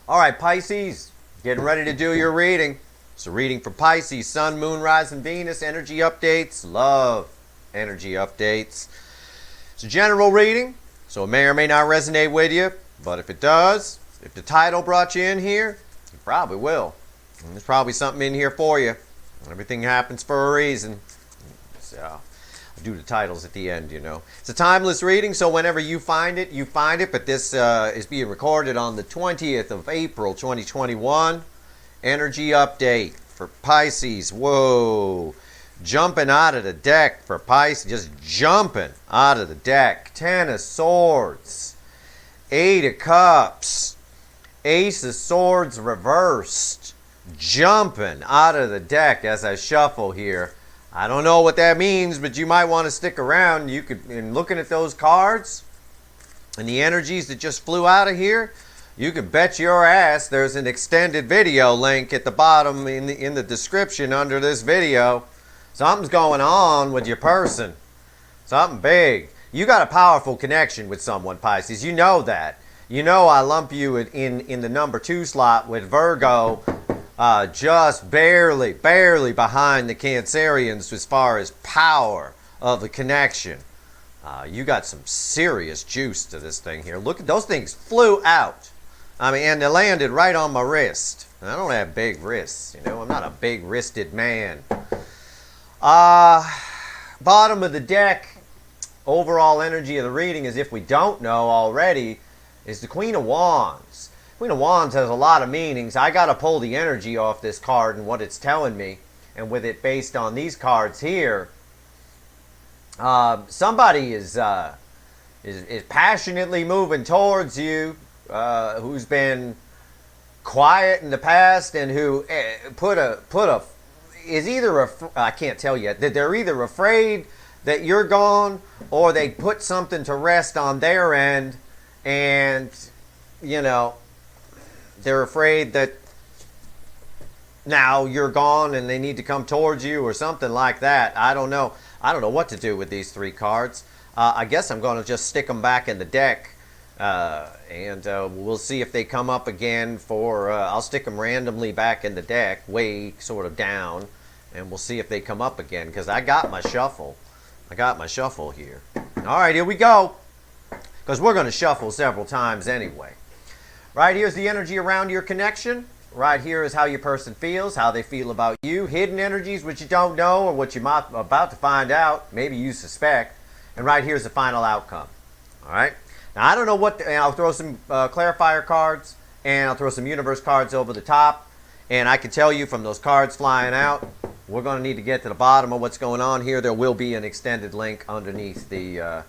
All right, Pisces, getting ready to do your reading. It's a reading for Pisces, Sun, Moon, Rising, Venus, energy updates, love energy updates. It's a general reading, so it may or may not resonate with you, but if it does, if the title brought you in here, it probably will. And there's probably something in here for you. Everything happens for a reason. So I'll do the titles at the end, you know. It's a timeless reading, so whenever you find it, you find it. But this is being recorded on the 20th of April, 2021. Energy update for Pisces. Whoa. Jumping out of the deck for Pisces. Just jumping out of the deck. 10 of Swords. 8 of Cups. Ace of Swords reversed. Jumping out of the deck as I shuffle here. I don't know what that means, but you might want to stick around. You could, in looking at those cards and the energies that just flew out of here, you can bet your ass there's an extended video link at the bottom in the description under this video. Something's going on with your person. Something big. You got a powerful connection with someone, Pisces. You know that. You know I lump you in the number 2 slot with Virgo. Just barely behind the Cancerians as far as power of the connection. You got some serious juice to this thing here. Look at those things flew out. I mean, and they landed right on my wrist. And I don't have big wrists, you know. I'm not a big-wristed man. Bottom of the deck, overall energy of the reading, as if we don't know already, is the Queen of Wands. Queen of Wands has a lot of meanings. I got to pull the energy off this card and what it's telling me. And with it based on these cards here, somebody is passionately moving towards you, who's been quiet in the past and who is either I can't tell yet that they're either afraid that you're gone or they put something to rest on their end, and you know, they're afraid that now you're gone and they need to come towards you or something like that. I don't know. I don't know what to do with these 3 cards. I guess I'm going to just stick them back in the deck, and we'll see if they come up again for... I'll stick them randomly back in the deck, way sort of down, and we'll see if they come up again, because I got my shuffle. I got my shuffle here. All right, here we go, because we're going to shuffle several times anyway. Right here's the energy around your connection. Right here is how your person feels, how they feel about you. Hidden energies, which you don't know or what you're about to find out. Maybe you suspect. And right here's the final outcome. All right. Now, I don't know what... and I'll throw some clarifier cards, and I'll throw some universe cards over the top. And I can tell you from those cards flying out, we're going to need to get to the bottom of what's going on here. There will be an extended link underneath the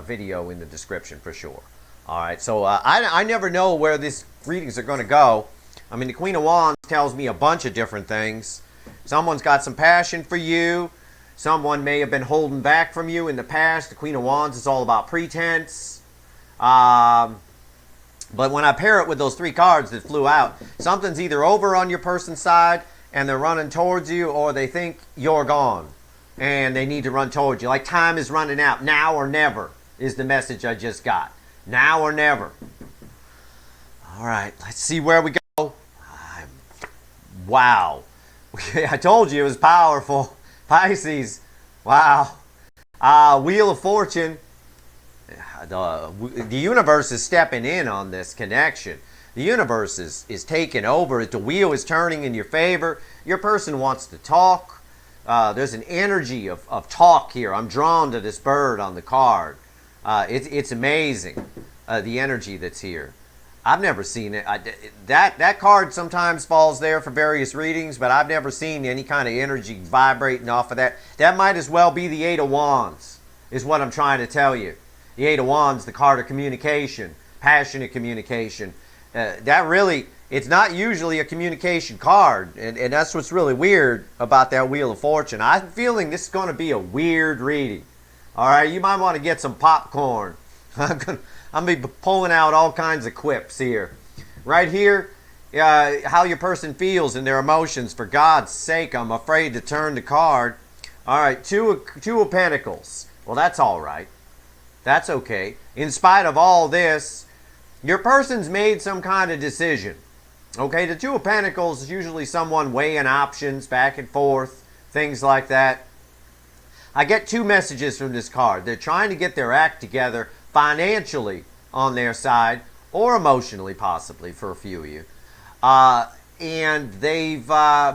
video in the description for sure. All right, so I never know where these readings are going to go. I mean, the Queen of Wands tells me a bunch of different things. Someone's got some passion for you. Someone may have been holding back from you in the past. The Queen of Wands is all about pretense. But when I pair it with those 3 cards that flew out, something's either over on your person's side and they're running towards you, or they think you're gone and they need to run towards you. Like time is running out. Now or never is the message I just got. Now or never. All right, let's see where we go. Wow. I told you it was powerful. Pisces. Wow. Wheel of Fortune. The universe is stepping in on this connection. The universe is taking over. The wheel is turning in your favor. Your person wants to talk. There's an energy of talk here. I'm drawn to this bird on the card. It's amazing, the energy that's here. I've never seen it. That card sometimes falls there for various readings, but I've never seen any kind of energy vibrating off of that. That might as well be the 8 of Wands, is what I'm trying to tell you. The 8 of Wands, the card of communication, passionate communication. That really, it's not usually a communication card, and that's what's really weird about that Wheel of Fortune. I'm feeling this is going to be a weird reading. All right, you might want to get some popcorn. I'm going to be pulling out all kinds of quips here. Right here, how your person feels and their emotions. For God's sake, I'm afraid to turn the card. All right, two of Pentacles. Well, that's all right. That's okay. In spite of all this, Your person's made some kind of decision. Okay, the Two of Pentacles is usually someone weighing options back and forth, things like that. I get two messages from this card. They're trying to get their act together financially on their side, or emotionally possibly for a few of you. And they've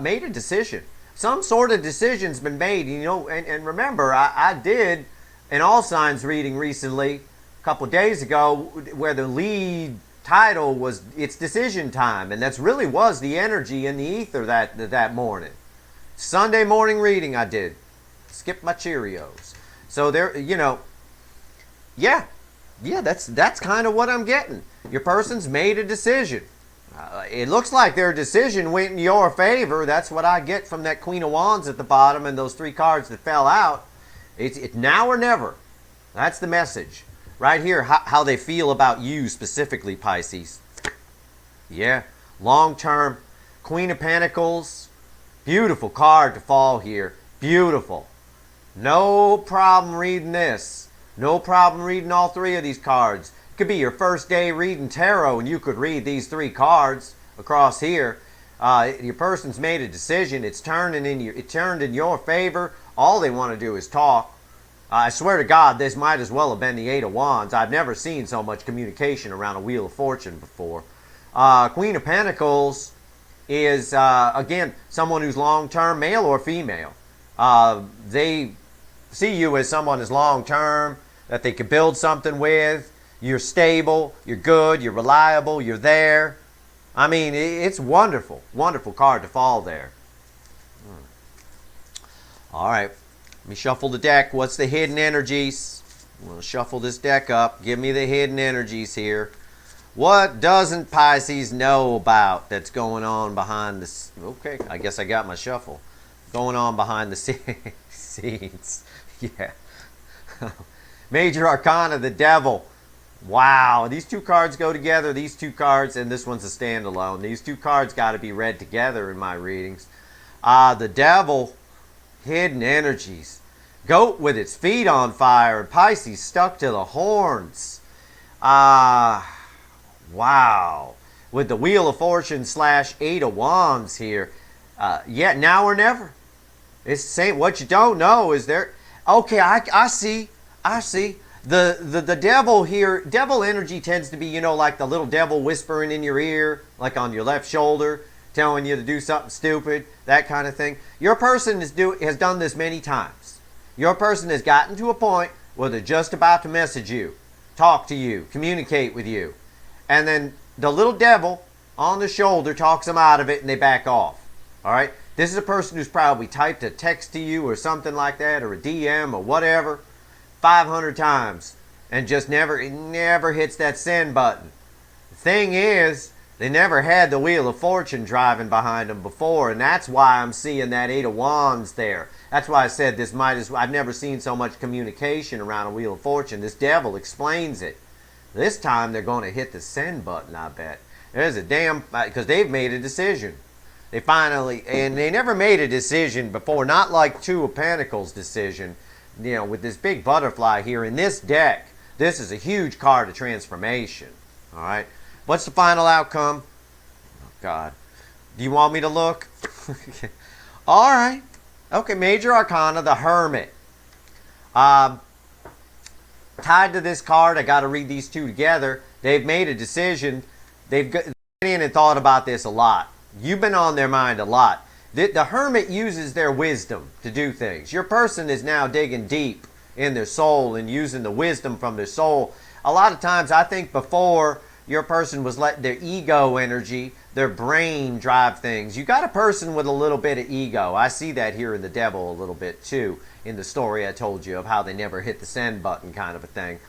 made a decision. Some sort of decision's been made. You know, and remember, I did an all signs reading recently, a couple of days ago, where the lead title was "It's Decision Time," and that's really was the energy in the ether that morning. Sunday morning reading I did. Skip my Cheerios. So there, you know, yeah, that's kind of what I'm getting. Your person's made a decision. It looks like their decision went in your favor. That's what I get from that Queen of Wands at the bottom and those three cards that fell out. It's now or never. That's the message. Right here, how they feel about you specifically, Pisces. Yeah, long term. Queen of Pentacles. Beautiful card to fall here. Beautiful. No problem reading this. No problem reading all three of these cards. It could be your first day reading tarot and you could read these three cards across here. Your person's made a decision. It turned in your favor. All they want to do is talk. I swear to God, this might as well have been the Eight of Wands. I've never seen so much communication around a Wheel of Fortune before. Queen of Pentacles is, again, someone who's long-term, male or female. They see you as someone who's long-term, that they could build something with. You're stable, you're good, you're reliable, you're there. I mean, it's wonderful, wonderful card to fall there. All right. Let me shuffle the deck. What's the hidden energies? We'll shuffle this deck up. Give me the hidden energies here. What doesn't Pisces know about that's going on behind the... Okay, I guess I got my shuffle. Going on behind the scenes. Yeah. Major Arcana, the Devil. Wow, these two cards go together. These two cards, and this one's a standalone. These two cards got to be read together in my readings. The Devil... Hidden energies. Goat with its feet on fire and Pisces stuck to the horns. Wow. With the Wheel of Fortune / Eight of Wands here. Yeah, now or never. It's the same. What you don't know is there... Okay, I see. The devil here, devil energy tends to be, you know, like the little devil whispering in your ear, like on your left shoulder, telling you to do something stupid, that kind of thing. Your person has done this many times. Your person has gotten to a point where they're just about to message you, talk to you, communicate with you. And then the little devil on the shoulder talks them out of it and they back off. All right? This is a person who's probably typed a text to you or something like that, or a DM or whatever, 500 times and just never hits that send button. The thing is, they never had the Wheel of Fortune driving behind them before, and that's why I'm seeing that Eight of Wands there. That's why I said this might as well. I've never seen so much communication around a Wheel of Fortune. This devil explains it. This time they're going to hit the send button, I bet. There's a damn... Because they've made a decision. They finally... And they never made a decision before, not like Two of Pentacles decision. You know, with this big butterfly here in this deck, this is a huge card of transformation. All right? What's the final outcome? Oh, God. Do you want me to look? All right. Okay, Major Arcana, the Hermit. Tied to this card, I got to read these two together. They've made a decision. They've been in and thought about this a lot. You've been on their mind a lot. The Hermit uses their wisdom to do things. Your person is now digging deep in their soul and using the wisdom from their soul. A lot of times, I think before... Your person was letting their ego energy, their brain drive things. You got a person with a little bit of ego. I see that here in the Devil a little bit too, in the story I told you of how they never hit the send button kind of a thing.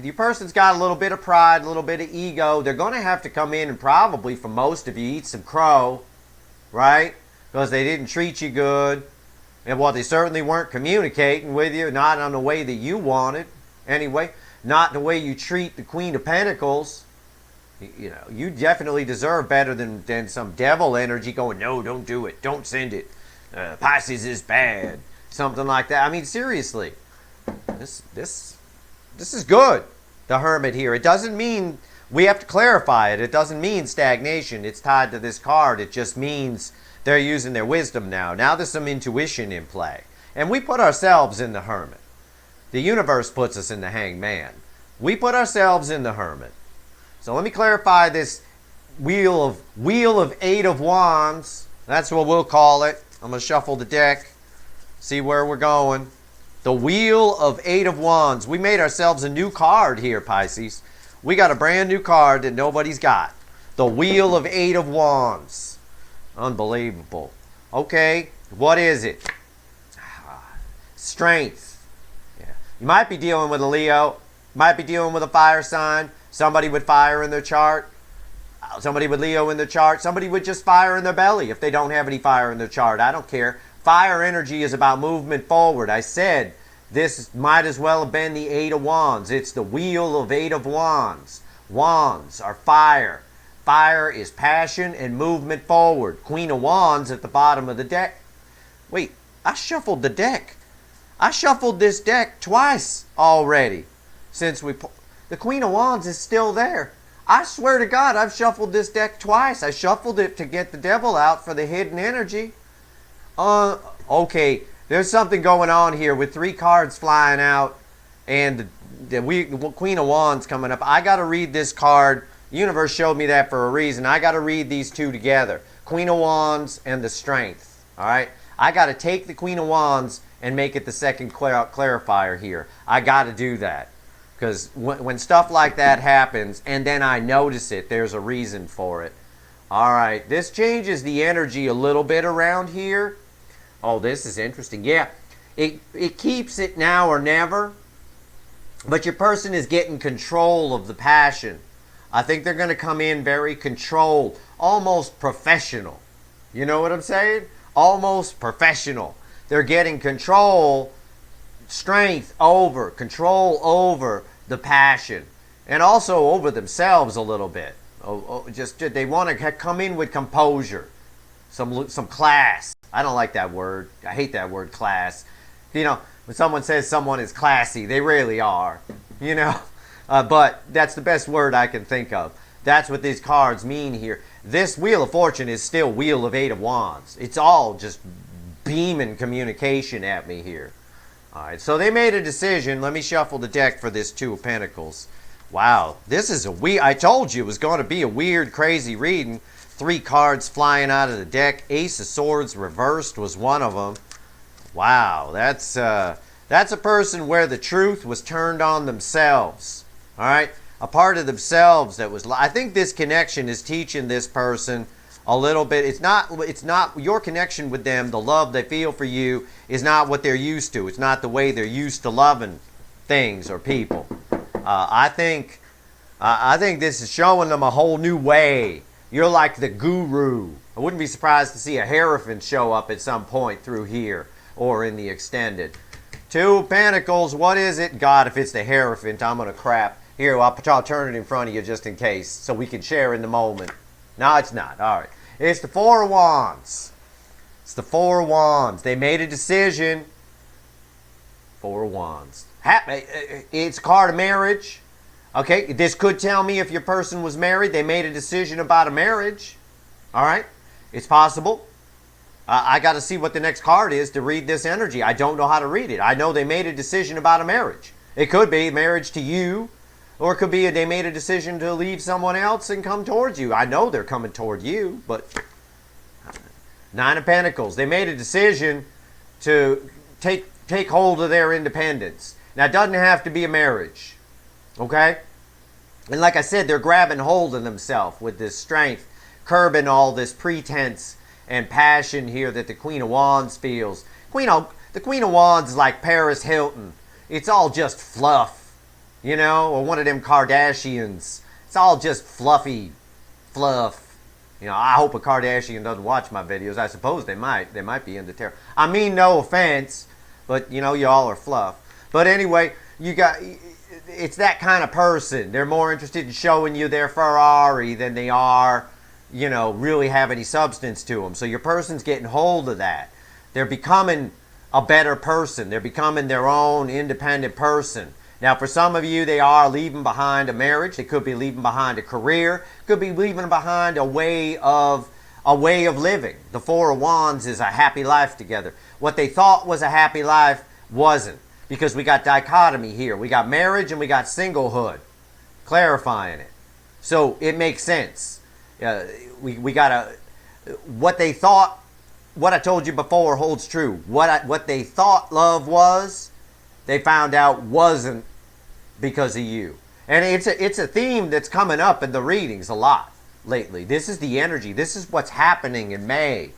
Your person's got a little bit of pride, a little bit of ego. They're going to have to come in and probably, for most of you, eat some crow, right? Because they didn't treat you good. And well, they certainly weren't communicating with you, not on the way that you wanted. Anyway, not the way you treat the Queen of Pentacles. You know, you definitely deserve better than some devil energy going, no, don't do it, don't send it. Pisces is bad. Something like that. I mean, seriously. This is good, the Hermit here. It doesn't mean we have to clarify it. It doesn't mean stagnation. It's tied to this card. It just means they're using their wisdom now. Now there's some intuition in play. And we put ourselves in the Hermit. The universe puts us in the Hangman. We put ourselves in the Hermit. So let me clarify this wheel of Eight of Wands. That's what we'll call it. I'm going to shuffle the deck, see where we're going. The Wheel of Eight of Wands. We made ourselves a new card here, Pisces. We got a brand new card that nobody's got. The Wheel of Eight of Wands. Unbelievable. Okay, what is it? Strength. Yeah. You might be dealing with a Leo. Might be dealing with a fire sign. Somebody with fire in their chart. Somebody with Leo in their chart. Somebody with just fire in their belly if they don't have any fire in their chart. I don't care. Fire energy is about movement forward. I said this might as well have been the Eight of Wands. It's the Wheel of Eight of Wands. Wands are fire. Fire is passion and movement forward. Queen of Wands at the bottom of the deck. Wait, I shuffled the deck. I shuffled this deck twice already since the Queen of Wands is still there. I swear to God, I've shuffled this deck twice. I shuffled it to get the devil out for the hidden energy. Okay, there's something going on here with three cards flying out and the Queen of Wands coming up. I got to read this card. The universe showed me that for a reason. I got to read these two together. Queen of Wands and the Strength. All right? I got to take the Queen of Wands and make it the second clarifier here. I got to do that. Because when stuff like that happens and then I notice it, there's a reason for it. All right, this changes the energy a little bit around here. Oh, this is interesting. Yeah, it keeps it now or never. But your person is getting control of the passion. I think they're going to come in very controlled, almost professional. You know what I'm saying? Almost professional. They're getting control, control over the passion. And also over themselves a little bit. They want to come in with composure. Some class. I don't like that word. I hate that word, class. You know, when someone says someone is classy, they really are. You know? But that's the best word I can think of. That's what these cards mean here. This Wheel of Fortune is still Wheel of Eight of Wands. It's all just beaming communication at me here. All right, so they made a decision. Let me shuffle the deck for this Two of Pentacles. Wow, this is I told you it was going to be a weird, crazy reading. Three cards flying out of the deck. Ace of Swords reversed was one of them. Wow, that's a person where the truth was turned on themselves. All right, a part of themselves that was. I think this connection is teaching this person a little bit. It's not your connection with them. The love they feel for you is not what they're used to. It's not the way they're used to loving things or people. I think this is showing them a whole new way. You're like the guru. I wouldn't be surprised to see a Hierophant show up at some point through here or in the extended. Two of Pentacles. What is it? God, if it's the Hierophant, I'm going to crap. Here, I'll turn it in front of you just in case so we can share in the moment. No, it's not. All right. It's the Four of Wands. It's the Four of Wands. They made a decision. Four of Wands. It's a card of marriage. Okay, this could tell me if your person was married. They made a decision about a marriage. All right, it's possible. I got to see what the next card is to read this energy. I don't know how to read it. I know they made a decision about a marriage. It could be marriage to you. Or it could be they made a decision to leave someone else and come towards you. I know they're coming toward you, but Nine of Pentacles. They made a decision to take hold of their independence. Now, it doesn't have to be a marriage, okay? And like I said, they're grabbing hold of themselves with this strength, curbing all this pretense and passion here that the Queen of Wands feels. The Queen of Wands is like Paris Hilton. It's all just fluff. You know, or one of them Kardashians. It's all just fluffy fluff. You know, I hope a Kardashian doesn't watch my videos. I suppose they might. They might be into terror. I mean, no offense, but, you know, y'all are fluff. But anyway, it's that kind of person. They're more interested in showing you their Ferrari than they are, you know, really have any substance to them. So your person's getting hold of that. They're becoming a better person. They're becoming their own independent person. Now, for some of you, they are leaving behind a marriage. They could be leaving behind a career. Could be leaving behind a way of living. The Four of Wands is a happy life together. What they thought was a happy life wasn't, because we got dichotomy here. We got marriage and we got singlehood, clarifying it. So it makes sense. We got what they thought. What I told you before holds true. What they thought love was, they found out wasn't, because of you. And it's a theme that's coming up in the readings a lot lately. This is the energy. This is what's happening in May.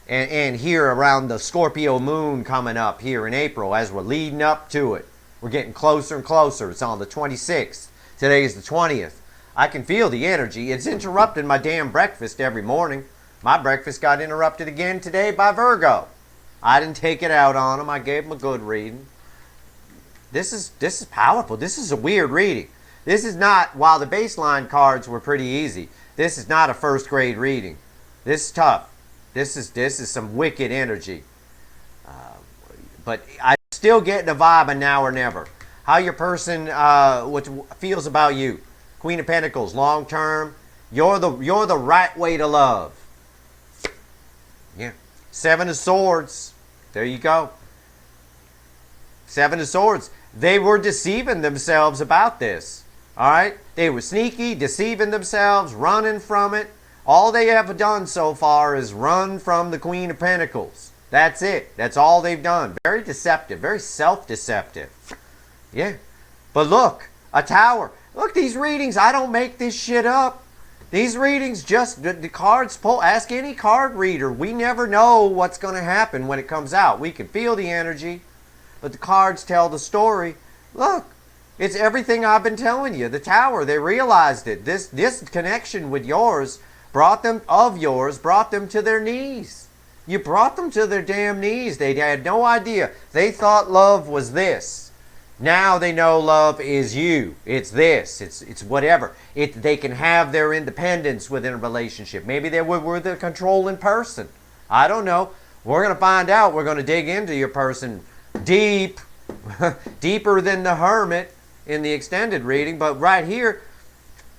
And here around the Scorpio moon coming up here in April, as we're leading up to it. We're getting closer and closer. It's on the 26th. Today is the 20th. I can feel the energy. It's interrupting my damn breakfast every morning. My breakfast got interrupted again today by Virgo. I didn't take it out on him. I gave him a good reading. This is powerful. This is a weird reading. This is not, while the baseline cards were pretty easy, this is not a first grade reading. This is tough. This is some wicked energy. But I'm still getting a vibe of now or never. How your person what feels about you. Queen of Pentacles, long term. You're the right way to love. Yeah. Seven of Swords. There you go. Seven of Swords. They were deceiving themselves about this. All right? They were sneaky, deceiving themselves, running from it. All they have done so far is run from the Queen of Pentacles. That's it. That's all they've done. Very deceptive. Very self-deceptive. Yeah. But look, a Tower. Look, these readings, I don't make this shit up. These readings, just the cards pull. Ask any card reader. We never know what's going to happen when it comes out. We can feel the energy, but the cards tell the story. Look, it's everything I've been telling you. The Tower, they realized it. This connection with yours brought them to their knees. You brought them to their damn knees. They had no idea. They thought love was this. Now they know love is you. It's this. It's whatever. They can have their independence within a relationship. Maybe they were the controlling person. I don't know. We're going to find out. We're going to dig into your person deep, deeper than the Hermit in the extended reading. But right here,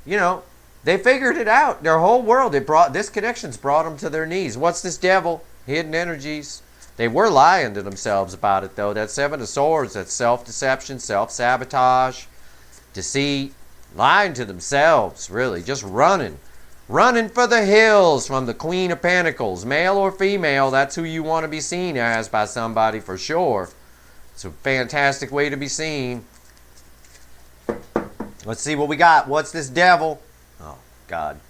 you know, they figured it out. Their whole world, this connection's brought them to their knees. What's this Devil? Hidden energies. They were lying to themselves about it, though. That Seven of Swords, that's self-deception, self-sabotage, deceit, lying to themselves, really, just running. Running for the hills from the Queen of Pentacles. Male or female, that's who you want to be seen as by somebody for sure. It's a fantastic way to be seen. Let's see what we got. What's this Devil? Oh, God.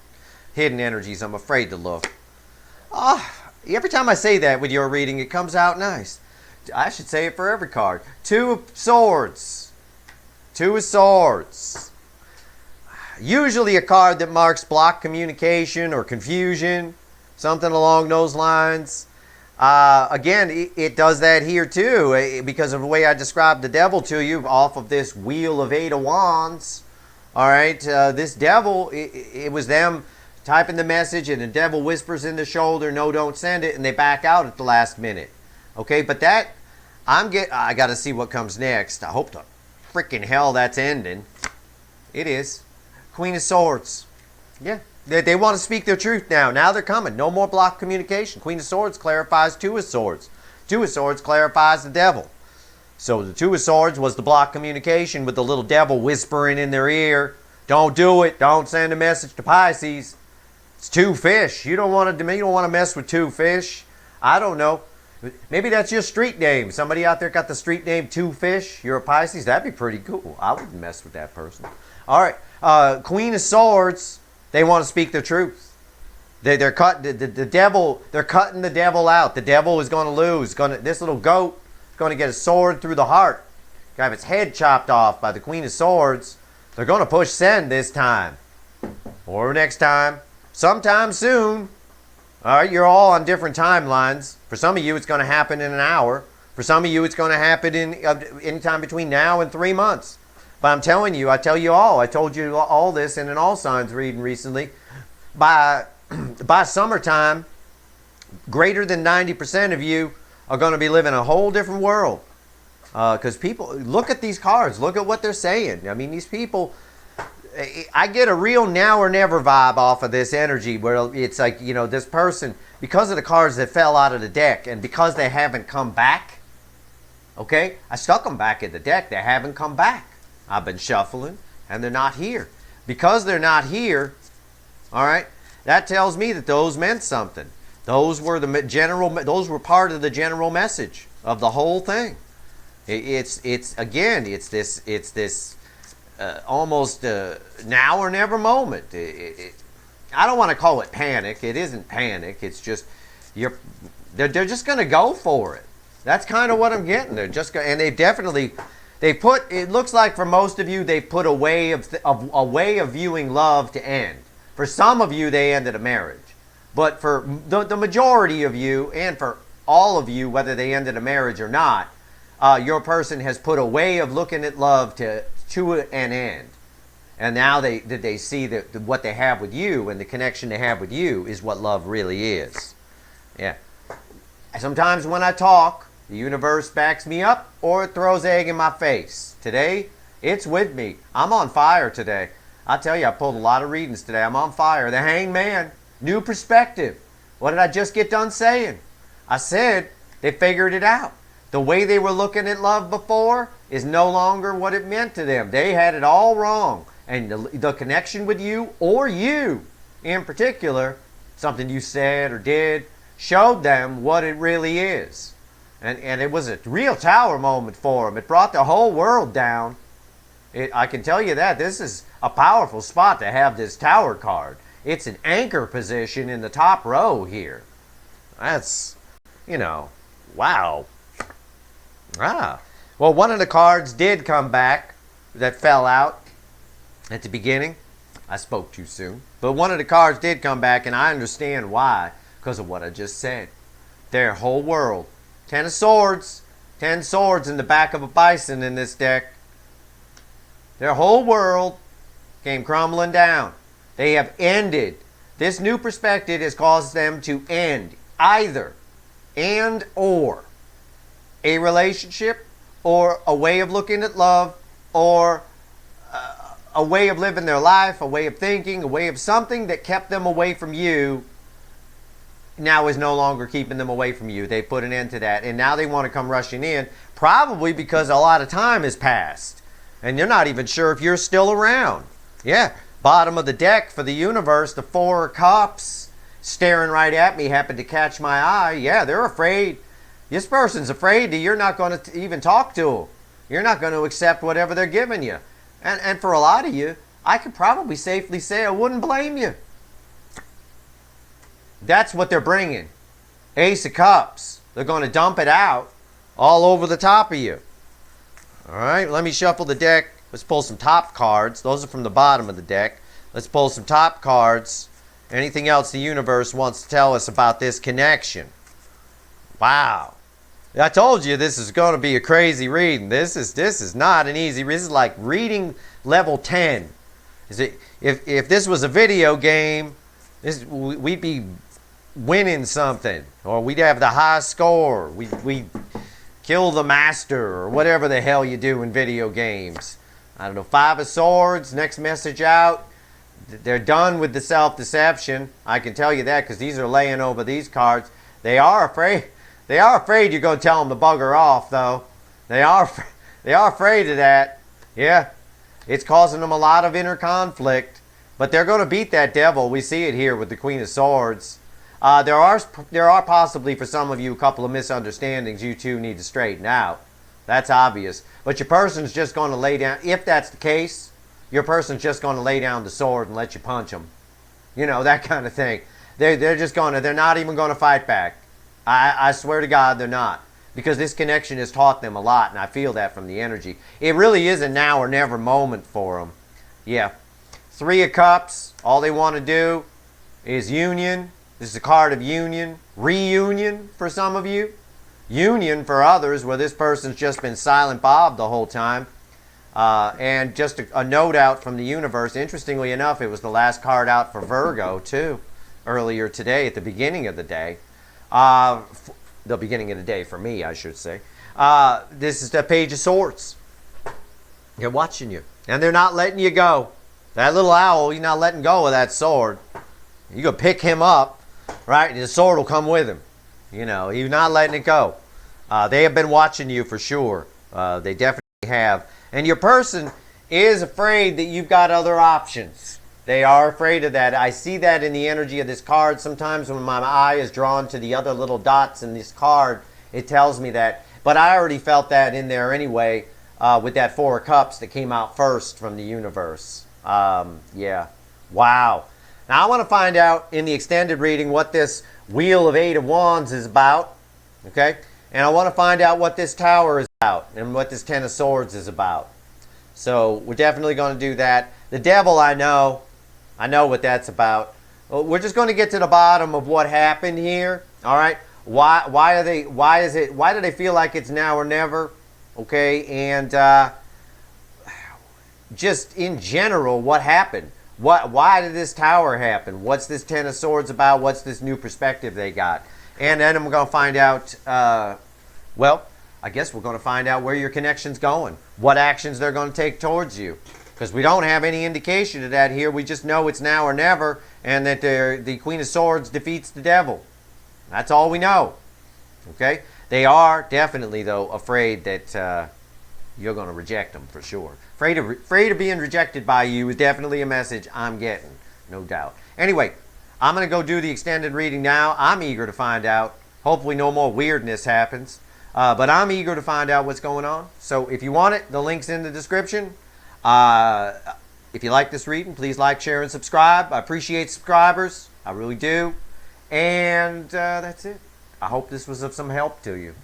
Hidden energies, I'm afraid to look. Every time I say that with your reading, it comes out nice. I should say it for every card. Two of Swords. Two of Swords. Usually a card that marks blocked communication or confusion. Something along those lines. Again, it does that here too, because of the way I described the Devil to you off of this Wheel of Eight of Wands. All right, this Devil, it was them typing the message, and the Devil whispers in the shoulder, no, don't send it, and they back out at the last minute. Okay, but that, I got to see what comes next. I hope the freaking hell that's ending. It is. Queen of Swords. Yeah, they want to speak their truth now. Now they're coming. No more blocked communication. Queen of Swords clarifies Two of Swords. Two of Swords clarifies the Devil. So the Two of Swords was the blocked communication with the little Devil whispering in their ear, don't do it. Don't send a message to Pisces. It's two fish. You don't want to mess with two fish. I don't know. Maybe that's your street name. Somebody out there got the street name Two Fish. You're a Pisces. That'd be pretty cool. I wouldn't mess with that person. All right. Queen of Swords. They want to speak the truth. They're cutting the Devil. They're cutting the Devil out. The Devil is going to lose. This little goat is going to get a sword through the heart. Have its head chopped off by the Queen of Swords. They're going to push send this time, or next time. Sometime soon. All right, you're all on different timelines. For some of you, it's going to happen in an hour. For some of you, it's going to happen in anytime between now and 3 months. But I'm telling you, I tell you all. I told you all this in an all signs reading recently. By summertime, greater than 90% of you are going to be living a whole different world. Because people, look at these cards. Look at what they're saying. I mean, these people, I get a real now or never vibe off of this energy where it's like, you know, this person, because of the cards that fell out of the deck and because they haven't come back, okay, I stuck them back in the deck. They haven't come back. I've been shuffling and they're not here. Because they're not here, all right, that tells me that those meant something. Those were the general, those were part of the general message of the whole thing. It's this almost now or never moment. I don't want to call it panic. It isn't panic. It's just they're just going to go for it. That's kind of what I'm getting. They're just and they put. It looks like for most of you they put a way of viewing love to end. For some of you they ended a marriage, but for the majority of you and for all of you, whether they ended a marriage or not, your person has put a way of looking at love to an end. And now they see that what they have with you and the connection they have with you is what love really is. Yeah. Sometimes when I talk, the universe backs me up or it throws egg in my face. Today, it's with me. I'm on fire today. I tell you, I pulled a lot of readings today. I'm on fire. The Hanged Man, new perspective. What did I just get done saying? I said they figured it out. The way they were looking at love before is no longer what it meant to them. They had it all wrong. And the connection with you, or you in particular, something you said or did, showed them what it really is. And it was a real tower moment for them. It brought the whole world down. I can tell you that. This is a powerful spot to have this tower card. It's an anchor position in the top row here. That's, you know, wow. Ah. Well, one of the cards did come back that fell out at the beginning. I spoke too soon. But one of the cards did come back, and I understand why, because of what I just said. Their whole world. 10 of Swords. 10 swords in the back of a bison in this deck. Their whole world came crumbling down. They have ended. This new perspective has caused them to end either and or a relationship or a way of looking at love or a way of living their life, a way of thinking, a way of something that kept them away from you now is no longer keeping them away from you. They put an end to that. And now they want to come rushing in, probably because a lot of time has passed. And you're not even sure if you're still around. Yeah, bottom of the deck for the universe, the 4 of Cups staring right at me happened to catch my eye. Yeah, they're afraid. This person's afraid that you're not going to even talk to them. You're not going to accept whatever they're giving you. And for a lot of you, I could probably safely say I wouldn't blame you. That's what they're bringing. Ace of Cups. They're going to dump it out all over the top of you. All right, let me shuffle the deck. Let's pull some top cards. Those are from the bottom of the deck. Let's pull some top cards. Anything else the universe wants to tell us about this connection? Wow. I told you this is going to be a crazy reading. This is not an easy reading. This is like reading level 10. If this was a video game, we'd be winning something, or we'd have the high score. We kill the master, or whatever the hell you do in video games. I don't know. 5 of Swords. Next message out. They're done with the self-deception. I can tell you that because these are laying over these cards. They are afraid. They are afraid you're going to tell them to bugger off, though. They are afraid of that. Yeah. It's causing them a lot of inner conflict. But they're going to beat that devil. We see it here with the Queen of Swords. There are possibly, for some of you, a couple of misunderstandings you two need to straighten out. That's obvious. But your person's just going to lay down. If that's the case, your person's just going to lay down the sword and let you punch them. You know, that kind of thing. They're just going to, they're not even going to fight back. I swear to God they're not. Because this connection has taught them a lot, and I feel that from the energy. It really is a now or never moment for them. Yeah. 3 of Cups. All they want to do is union. This is a card of union. Reunion for some of you. Union for others, where this person's just been silent Bob the whole time. And just a note out from the universe. Interestingly enough, it was the last card out for Virgo, too. Earlier today, at the beginning of the day. The beginning of the day for me, I should say. This is the Page of Swords. They're watching you, and they're not letting you go. That little owl, you're not letting go of that sword. You go pick him up, right? And the sword will come with him. You know, you're not letting it go. They have been watching you for sure. They definitely have. And your person is afraid that you've got other options. They are afraid of that. I see that in the energy of this card. Sometimes when my eye is drawn to the other little dots in this card, it tells me that. But I already felt that in there anyway with that Four of Cups that came out first from the universe. Yeah. Wow. Now I want to find out in the extended reading what this Wheel of Eight of Wands is about. Okay? And I want to find out what this Tower is about and what this Ten of Swords is about. So we're definitely going to do that. The Devil, I know what that's about. We're just going to get to the bottom of what happened here. All right. Why do they feel like it's now or never? Okay. And just in general, what happened? Why did this Tower happen? What's this Ten of Swords about? What's this new perspective they got? And then I'm going to find out, well, I guess we're going to find out where your connection's going. What actions they're going to take towards you. Because we don't have any indication of that here. We just know it's now or never, and that the Queen of Swords defeats the Devil. That's all we know. Okay? They are definitely, though, afraid that you're going to reject them for sure. Afraid of being rejected by you is definitely a message I'm getting, no doubt. Anyway, I'm going to go do the extended reading now. I'm eager to find out. Hopefully no more weirdness happens. But I'm eager to find out what's going on. So if you want it, the link's in the description. If you like this reading, please like, share, and subscribe. I appreciate subscribers. I really do. And that's it. I hope this was of some help to you.